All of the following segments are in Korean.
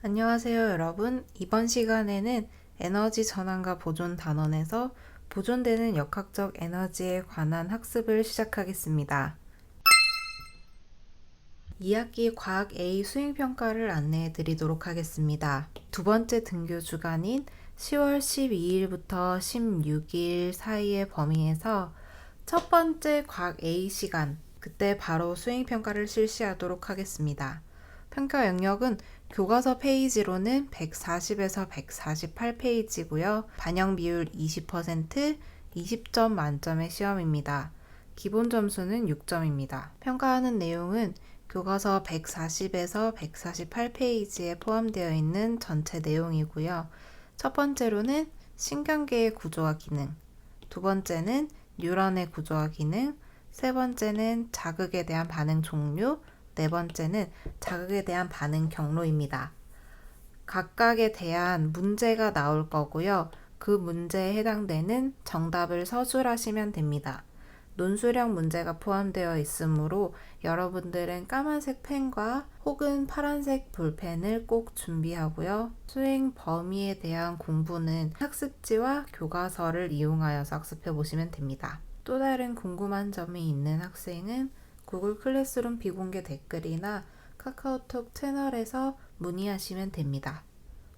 안녕하세요, 여러분. 이번 시간에는 에너지 전환과 보존 단원에서 보존되는 역학적 에너지에 관한 학습을 시작하겠습니다. 2학기 과학 A 수행평가를 안내해 드리도록 하겠습니다. 두 번째 등교 주간인 10월 12일부터 16일 사이의 범위에서 첫 번째 과학 A 시간, 그때 바로 수행평가를 실시하도록 하겠습니다. 평가 영역은 교과서 페이지로는 140에서 148페이지고요. 반영 비율 20%, 20점 만점의 시험입니다. 기본 점수는 6점입니다. 평가하는 내용은 교과서 140에서 148페이지에 포함되어 있는 전체 내용이고요. 첫 번째로는 신경계의 구조와 기능, 두 번째는 뉴런의 구조와 기능, 세 번째는 자극에 대한 반응 종류, 네 번째는 자극에 대한 반응 경로입니다. 각각에 대한 문제가 나올 거고요. 그 문제에 해당되는 정답을 서술하시면 됩니다. 논술형 문제가 포함되어 있으므로 여러분들은 까만색 펜과 혹은 파란색 볼펜을 꼭 준비하고요. 수행 범위에 대한 공부는 학습지와 교과서를 이용하여서 학습해 보시면 됩니다. 또 다른 궁금한 점이 있는 학생은 구글 클래스룸 비공개 댓글이나 카카오톡 채널에서 문의하시면 됩니다.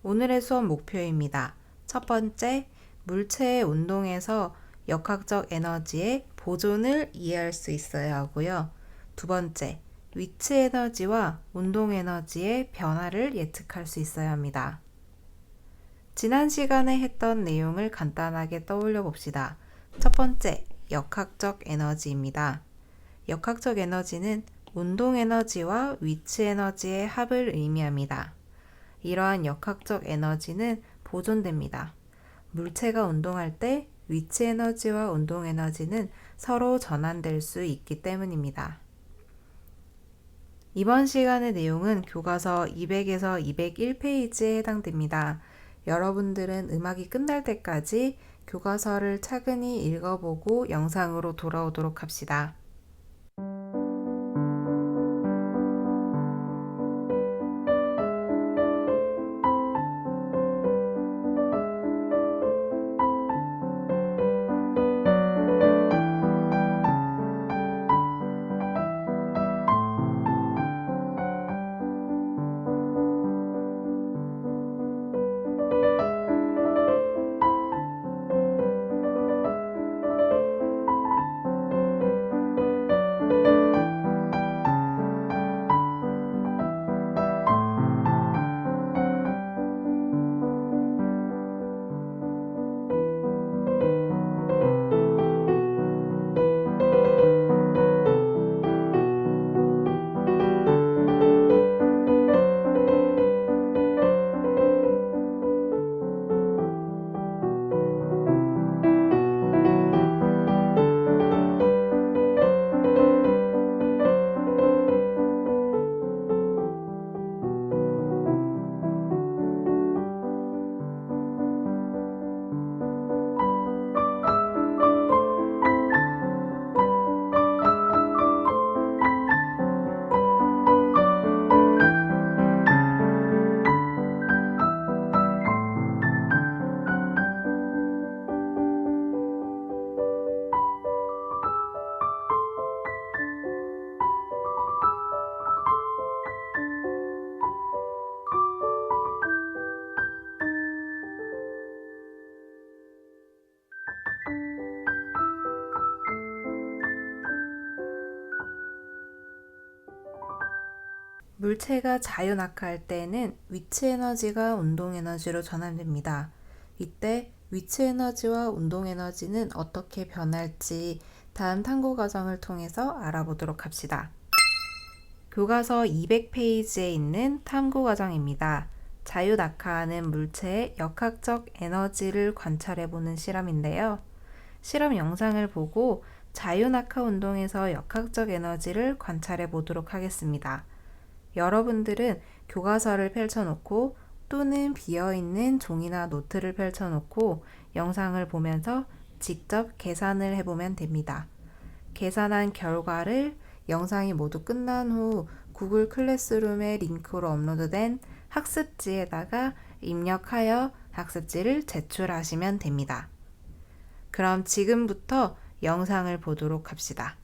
오늘의 수업 목표입니다. 첫 번째, 물체의 운동에서 역학적 에너지의 보존을 이해할 수 있어야 하고요. 두 번째, 위치 에너지와 운동 에너지의 변화를 예측할 수 있어야 합니다. 지난 시간에 했던 내용을 간단하게 떠올려 봅시다. 첫 번째, 역학적 에너지입니다. 역학적 에너지는 운동 에너지와 위치 에너지의 합을 의미합니다. 이러한 역학적 에너지는 보존됩니다. 물체가 운동할 때 위치 에너지와 운동 에너지는 서로 전환될 수 있기 때문입니다. 이번 시간의 내용은 교과서 200에서 201페이지에 해당됩니다. 여러분들은 음악이 끝날 때까지 교과서를 차근히 읽어보고 영상으로 돌아오도록 합시다. 물체가 자유낙하할 때에는 위치 에너지가 운동 에너지로 전환됩니다. 이때 위치 에너지와 운동 에너지는 어떻게 변할지 다음 탐구 과정을 통해서 알아보도록 합시다. 교과서 200페이지에 있는 탐구 과정입니다. 자유낙하하는 물체의 역학적 에너지를 관찰해보는 실험인데요. 실험 영상을 보고 자유낙하 운동에서 역학적 에너지를 관찰해 보도록 하겠습니다. 여러분들은 교과서를 펼쳐놓고 또는 비어있는 종이나 노트를 펼쳐놓고 영상을 보면서 직접 계산을 해보면 됩니다. 계산한 결과를 영상이 모두 끝난 후 구글 클래스룸에 링크로 업로드된 학습지에다가 입력하여 학습지를 제출하시면 됩니다. 그럼 지금부터 영상을 보도록 합시다.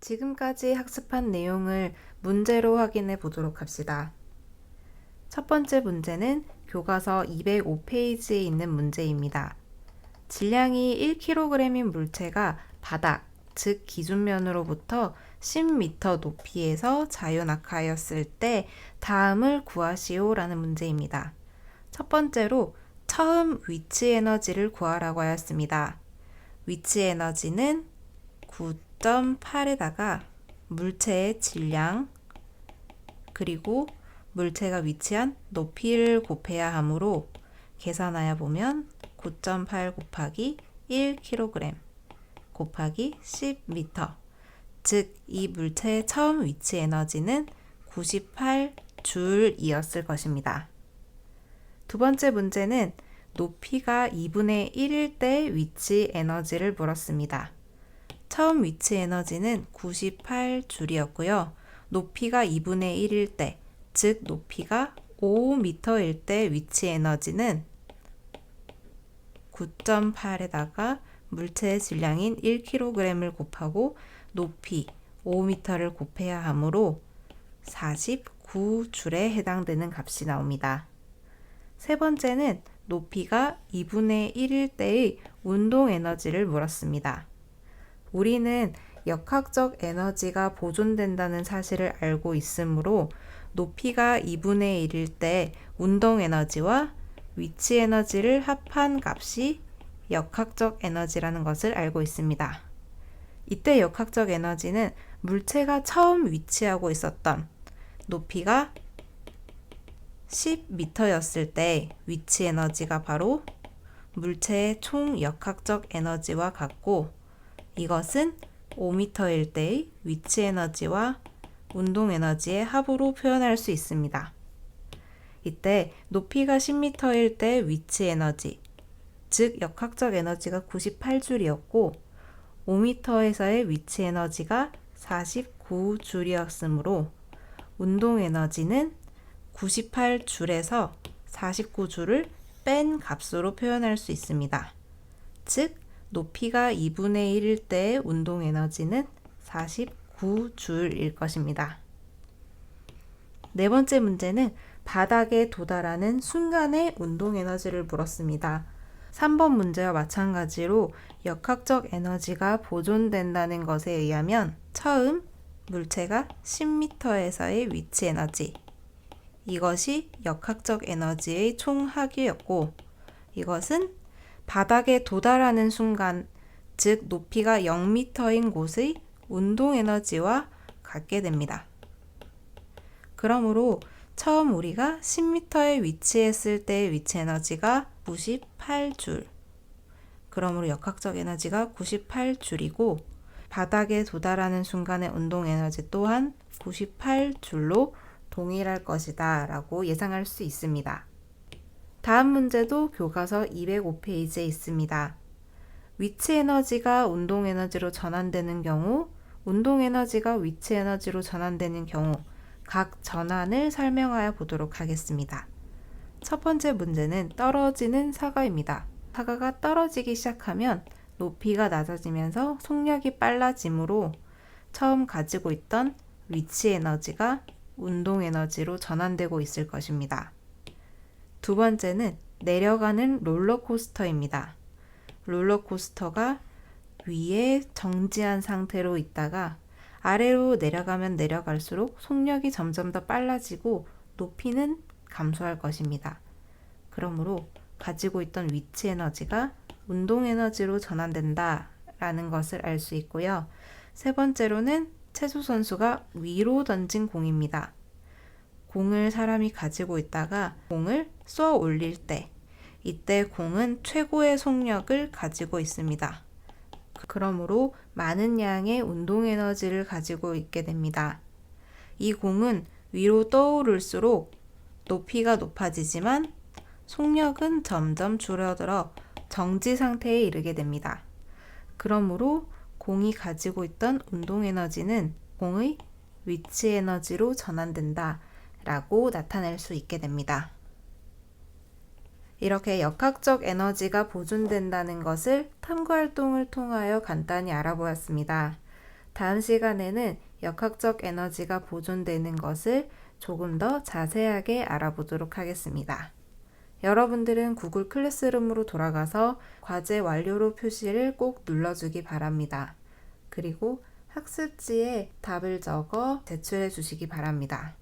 지금까지 학습한 내용을 문제로 확인해 보도록 합시다. 첫 번째 문제는 교과서 205페이지에 있는 문제입니다. 질량이 1kg인 물체가 바닥, 즉 기준면으로부터 10m 높이에서 자유낙하하였을 때 다음을 구하시오라는 문제입니다. 첫 번째로 처음 위치 에너지를 구하라고 하였습니다. 위치 에너지는 9.8에다가 물체의 질량 그리고 물체가 위치한 높이를 곱해야 하므로 계산하여 보면 9.8 곱하기 1kg 곱하기 10m, 즉 이 물체의 처음 위치 에너지는 98줄이었을 것입니다. 두 번째 문제는 높이가 2분의 1일 때 위치 에너지를 물었습니다. 처음 위치 에너지는 98줄이었고요. 높이가 2분의 1일 때, 즉 높이가 5m일 때 위치 에너지는 9.8에다가 물체의 질량인 1kg을 곱하고 높이 5m를 곱해야 하므로 49줄에 해당되는 값이 나옵니다. 세 번째는 높이가 2분의 1일 때의 운동 에너지를 물었습니다. 우리는 역학적 에너지가 보존된다는 사실을 알고 있으므로 높이가 2분의 1일 때 운동 에너지와 위치 에너지를 합한 값이 역학적 에너지라는 것을 알고 있습니다. 이때 역학적 에너지는 물체가 처음 위치하고 있었던 높이가 10m였을 때 위치 에너지가 바로 물체의 총 역학적 에너지와 같고, 이것은 5m일 때의 위치 에너지와 운동 에너지의 합으로 표현할 수 있습니다. 이때 높이가 10m일 때 위치 에너지, 즉 역학적 에너지가 98줄이었고 5m에서의 위치 에너지가 49줄이었으므로 운동 에너지는 98줄에서 49줄을 뺀 값으로 표현할 수 있습니다. 즉, 높이가 2분의 1일 때의 운동 에너지는 49줄일 것입니다. 네 번째 문제는 바닥에 도달하는 순간의 운동 에너지를 물었습니다. 3번 문제와 마찬가지로 역학적 에너지가 보존된다는 것에 의하면 처음 물체가 10m에서의 위치 에너지, 이것이 역학적 에너지의 총합이었고, 이것은 바닥에 도달하는 순간, 즉 높이가 0m인 곳의 운동 에너지와 같게 됩니다. 그러므로 처음 우리가 10m에 위치했을 때의 위치 에너지가 98줄, 그러므로 역학적 에너지가 98줄이고 바닥에 도달하는 순간의 운동 에너지 또한 98줄로 동일할 것이다 라고 예상할 수 있습니다. 다음 문제도 교과서 205페이지에 있습니다. 위치 에너지가 운동 에너지로 전환되는 경우, 운동 에너지가 위치 에너지로 전환되는 경우 각 전환을 설명하여 보도록 하겠습니다. 첫 번째 문제는 떨어지는 사과입니다. 사과가 떨어지기 시작하면 높이가 낮아지면서 속력이 빨라지므로 처음 가지고 있던 위치 에너지가 운동 에너지로 전환되고 있을 것입니다. 두 번째는 내려가는 롤러코스터입니다. 롤러코스터가 위에 정지한 상태로 있다가 아래로 내려가면 내려갈수록 속력이 점점 더 빨라지고 높이는 감소할 것입니다. 그러므로 가지고 있던 위치 에너지가 운동 에너지로 전환된다 라는 것을 알 수 있고요. 세 번째로는 체조 선수가 위로 던진 공입니다. 공을 사람이 가지고 있다가 공을 쏘아 올릴 때, 이때 공은 최고의 속력을 가지고 있습니다. 그러므로 많은 양의 운동 에너지를 가지고 있게 됩니다. 이 공은 위로 떠오를수록 높이가 높아지지만 속력은 점점 줄어들어 정지 상태에 이르게 됩니다. 그러므로 공이 가지고 있던 운동 에너지는 공의 위치 에너지로 전환된다 라고 나타낼 수 있게 됩니다. 이렇게 역학적 에너지가 보존된다는 것을 탐구활동을 통하여 간단히 알아보았습니다. 다음 시간에는 역학적 에너지가 보존되는 것을 조금 더 자세하게 알아보도록 하겠습니다. 여러분들은 구글 클래스룸으로 돌아가서 과제 완료로 표시를 꼭 눌러주기 바랍니다. 그리고 학습지에 답을 적어 제출해 주시기 바랍니다.